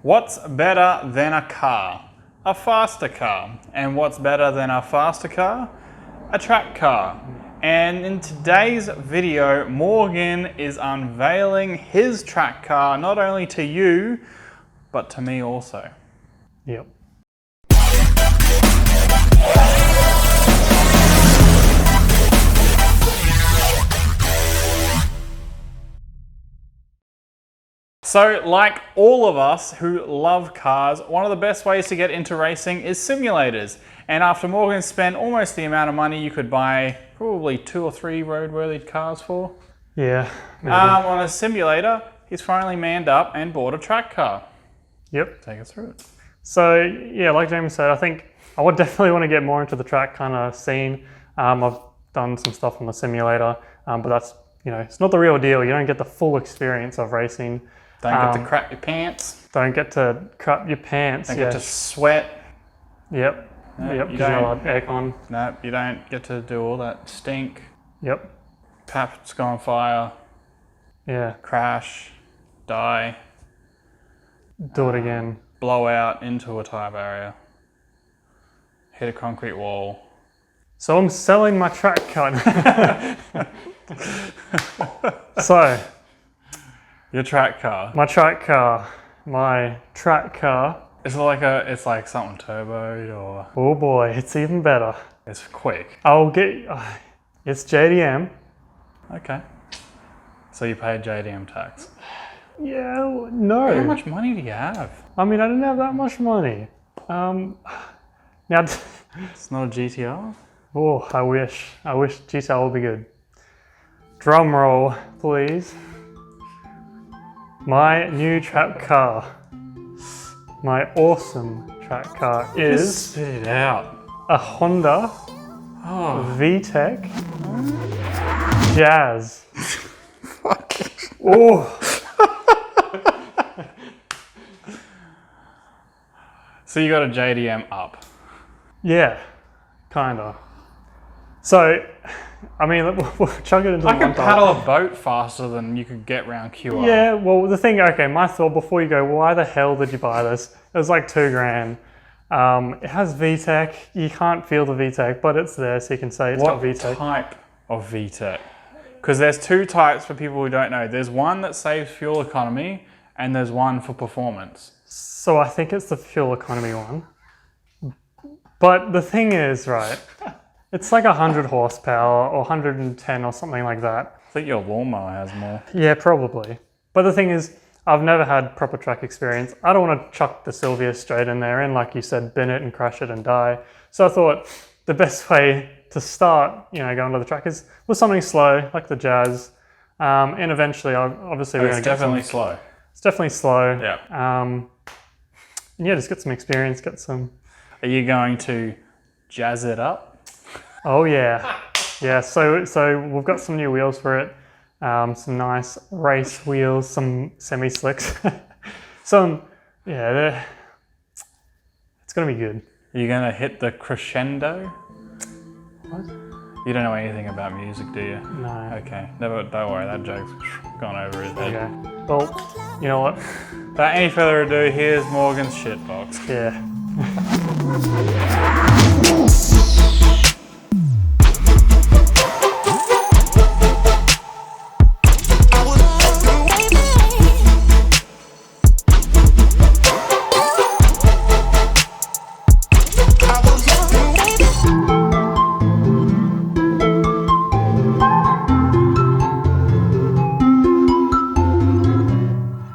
What's better than a car? A faster car. And what's better than a faster car? A track car. And in today's video, Morgan is unveiling his track car, not only to you, but to me also. Yep. So, like all of us who love cars, one of the best ways to get into racing is simulators. And after Morgan spent almost the amount of money you could buy probably 2 or 3 roadworthy cars for, Yeah. on a simulator, he's finally manned up and bought a track car. Yep. Take us through it. So yeah, like James said, I think I would definitely want to get more into the track kind of scene. I've done some stuff on the simulator, but that's, it's not the real deal. You don't get the full experience of racing. Don't get to crap your pants. Don't get to crap your pants. Don't get to sweat. Yep. No, Yep. you Because you're don't. not aircon. No, you don't get to do all that stink. Yep. Paps go on fire, Yeah. crash, die, Do it again. blow out into a tyre barrier, hit a concrete wall. So I'm selling my track car. So Your track car. my track car. It's like something turboed or Oh boy, it's even better. it's quick. I'll get. It's JDM. Okay. So you paid JDM tax. Yeah. No. How much money do you have? I mean, I didn't have that much money. Now, It's not a GTR? oh, I wish GTR would be good. Drum roll, please. My new track car, my awesome track car is Spit it out. a Honda Oh, VTEC Jazz. fuck. Oh, So you got a JDM up. yeah, kinda. So, I mean, we'll chuck it into I the could montage. paddle a boat faster than you could get round QR. Yeah, well, the thing, okay, my thought before you go, why the hell did you buy this? It was like $2,000. It has VTEC. You can't feel the VTEC, but it's there, so you can say it's got What VTEC. type of VTEC? Because there's 2 types for people who don't know. There's one that saves fuel economy, and there's one for performance. So I think it's the fuel economy one. But the thing is, right, it's like 100 horsepower or 110 or something like that. I think your lawnmower has more. Yeah, probably. But the thing is, I've never had proper track experience. I don't want to chuck the Sylvia straight in there and, like you said, bin it and crash it and die. So I thought the best way to start, going to the track is with something slow, like the Jazz. And eventually, obviously, we're going It's to get definitely slow. It's definitely slow. Yeah. And yeah, just get some experience, get some. Are you going to jazz it up? Oh yeah, yeah. So we've got some new wheels for it. Some nice race wheels, some semi slicks. It's gonna be good. Are you going to hit the crescendo? What? You don't know anything about music, do you? No. Okay, don't worry, that joke's gone over his head. Okay. Well, you know what? Without any further ado, here's Morgan's shitbox. Yeah.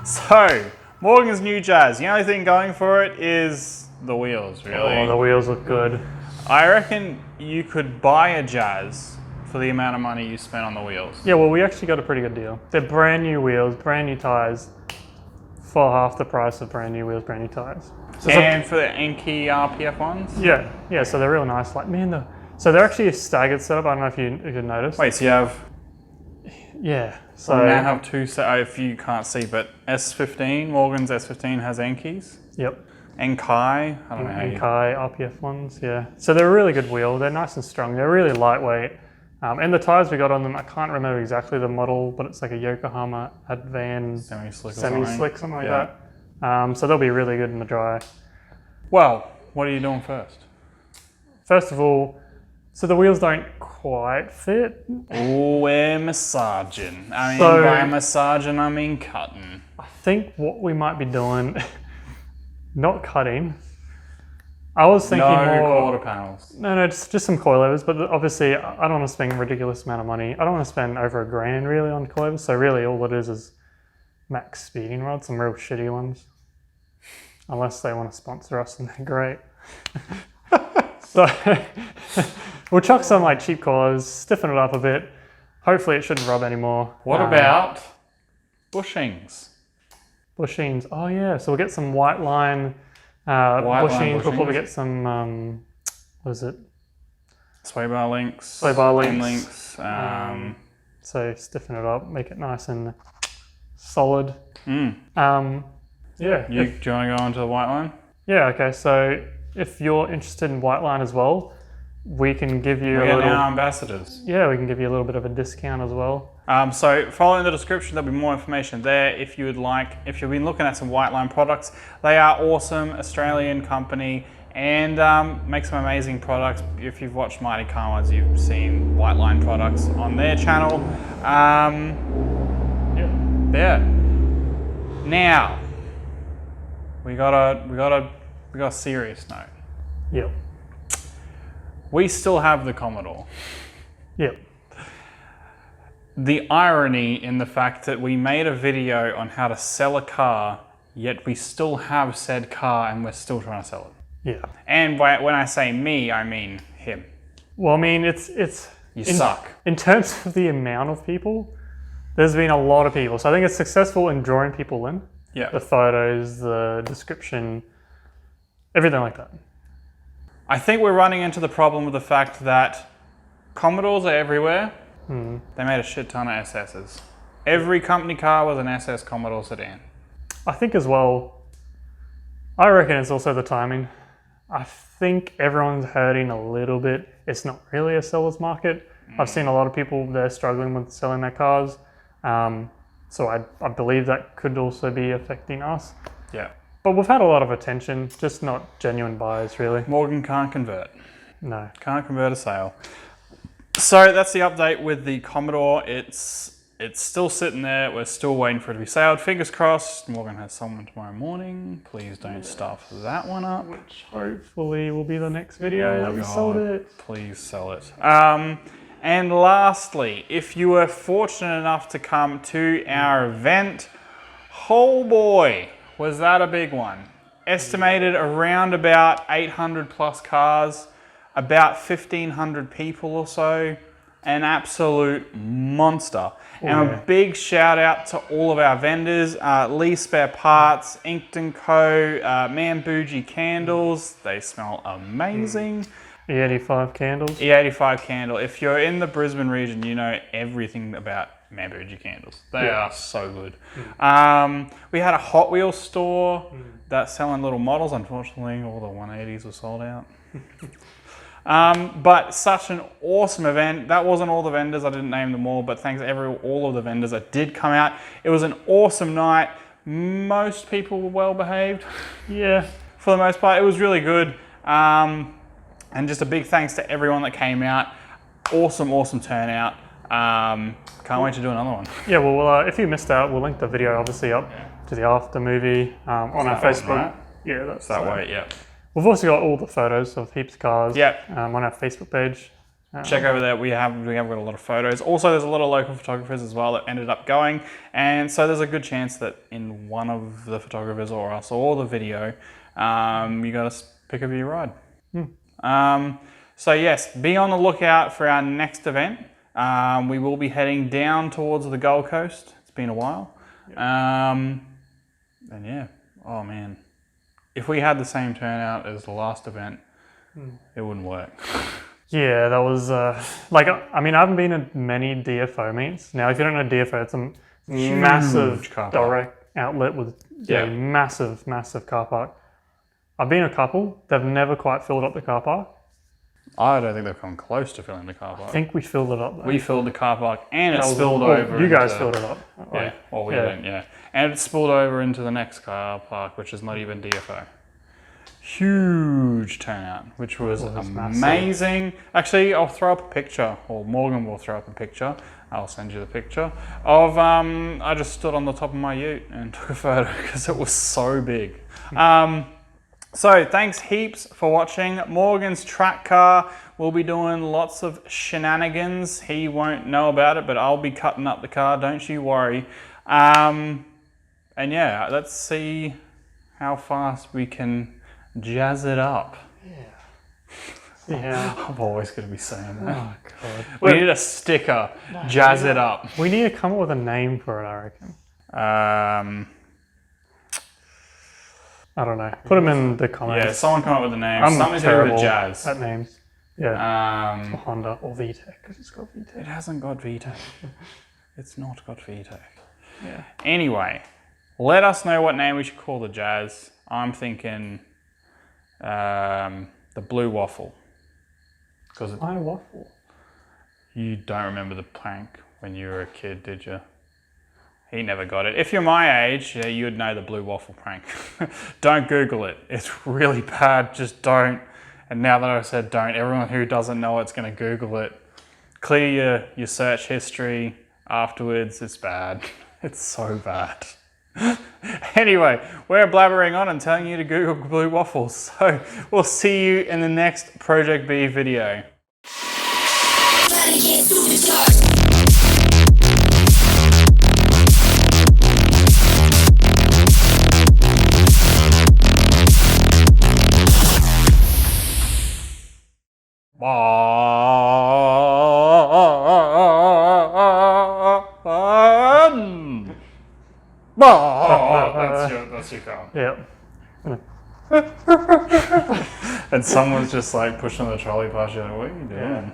So, Morgan's new Jazz. The only thing going for it is the wheels, really. Oh, the wheels look good. I reckon you could buy a Jazz for the amount of money you spent on the wheels. Yeah, well, we actually got a pretty good deal. They're brand new wheels, brand new tires, for half the price of brand new wheels, brand new tires. So And for the Enki RPF ones? yeah. So they're real nice. Like, man, so they're actually a staggered setup. I don't know if you noticed. Wait, so you have, Yeah. so So now have 2, if you can't see, but S15, Morgan's S15 has Enkis. yep. Enkai, I don't know how And you... Kai RPF ones, yeah. So they're a really good wheel. They're nice and strong. They're really lightweight. And the tires we got on them, I can't remember exactly the model, but it's like a Yokohama Advan Semi-slick or semi-slick, something like that. So they'll be really good in the dry. Well, what are you doing first? First of all, so the wheels don't quite fit. Oh, we're massaging. By massaging, I mean cutting. I think what we might be doing, not cutting. I was thinking more quarter panels. No, just some coilovers. But obviously, I don't want to spend a ridiculous amount of money. I don't want to spend over $1,000 really on coilovers. So really, all it is max speeding rods, some real shitty ones. Unless they want to sponsor us, and they're great. So we'll chuck some like cheap coilers, stiffen it up a bit. Hopefully, it shouldn't rub anymore. What about bushings? Bushings? Oh yeah. So we'll get some white line. Bushings. We'll probably get some, what is it? Sway bar links. So stiffen it up, make it nice and solid. Yeah. Do you want to go on to the white line? Yeah, okay. So if you're interested in white line as well, we can give you We are now ambassadors. Yeah, we can give you a little bit of a discount as well. So follow in the description, there'll be more information there if you would like. If you've been looking at some white line products, they are awesome, Australian company, and make some amazing products. If you've watched Mighty Car Mods, you've seen white line products on their channel. Yeah. Now, we got a serious note. Yep. We still have the Commodore. Yep. The irony in the fact that we made a video on how to sell a car, yet we still have said car and we're still trying to sell it. Yeah. And when I say me, I mean him. Well, I mean, it's You suck. In terms of the amount of people, there's been a lot of people. So I think it's successful in drawing people in. Yeah. The photos, the description, everything like that. I think we're running into the problem with the fact that Commodores are everywhere. They made a shit ton of SSs. Every company car was an SS Commodore sedan. I think as well, I reckon it's also the timing. I think everyone's hurting a little bit. It's not really a seller's market. I've seen a lot of people, they're struggling with selling their cars. So I believe that could also be affecting us. Yeah. But we've had a lot of attention, just not genuine buyers really. Morgan can't convert. No. Can't convert a sale. So that's the update with the Commodore. It's still sitting there. We're still waiting for it to be sailed. Fingers crossed. Morgan has someone tomorrow morning. Please don't stuff that one up. Which hopefully will be the next video that we sold it. Please sell it. And lastly, if you were fortunate enough to come to our event, oh boy, was that a big one. Estimated around about 800 plus cars, about 1,500 people or so, an absolute monster. And a big shout out to all of our vendors, Lee Spare Parts, Inked & Co, Mambuji Candles, they smell amazing. E85 candles. E85 candle. If you're in the Brisbane region, you know everything about Mambuji candles. They are so good. We had a Hot Wheels store that's selling little models. Unfortunately, all the 180s were sold out. But such an awesome event. That wasn't all the vendors. I didn't name them all, but thanks to all of the vendors that did come out. It was an awesome night. Most people were well behaved. Yeah. For the most part, it was really good. And just a big thanks to everyone that came out. Awesome turnout. Can't wait to do another one. Yeah, well, if you missed out, we'll link the video obviously up to the after movie on our Facebook. One, right? Yeah, that's that way, yeah. We've also got all the photos of heaps of cars on our Facebook page. Check over there. We have got a lot of photos. Also, there's a lot of local photographers as well that ended up going, and so there's a good chance that in one of the photographers or us or the video, you got to pick up your ride. So yes, be on the lookout for our next event. We will be heading down towards the Gold Coast. It's been a while. And yeah, oh man. If we had the same turnout as the last event, it wouldn't work. Yeah, that was, I mean, I haven't been at many DFO meets. Now, if you don't know DFO, it's a massive direct outlet with a massive car park. I've been a couple. They've never quite filled up the car park. I don't think they've come close to filling the car I park. think we filled it up though. We filled the car park and it That was- spilled well, over. You guys into- filled it up. Yeah, well, we Yeah. didn't, yeah. And it spilled over into the next car park, which is not even DFO. Huge turnout, which was massive. amazing. Actually, I'll throw up a picture, or Morgan will throw up a picture. I'll send you the picture of I just stood on the top of my ute and took a photo because it was so big. So thanks heaps for watching. Morgan's track car. We'll be doing lots of shenanigans. He won't know about it, but I'll be cutting up the car. Don't you worry. And yeah, let's see how fast we can jazz it up. Yeah. I'm always going to be saying that. Oh god. We need a sticker. Jazz it up. We need to come up with a name for it, I reckon. I don't know. Put them in the comments. Yeah, someone come up with a name. I'm Something to do terrible with jazz. at names. Yeah. Or Honda or VTEC because it's got VTEC. It hasn't got VTEC. It's not got VTEC. Yeah. Anyway, let us know what name we should call the jazz. I'm thinking the blue waffle. Because Why waffle? you don't remember the prank when you were a kid, did you? He never got it. If you're my age, yeah, you'd know the blue waffle prank. Don't Google it. It's really bad. Just don't. And now that I said don't, everyone who doesn't know it's going to Google it. Clear your search history afterwards. It's bad. It's so bad. Anyway, we're blabbering on and telling you to Google blue waffles. So we'll see you in the next Project B video. That's your car. Yeah. And someone's just like pushing the trolley past you, like, what are you doing?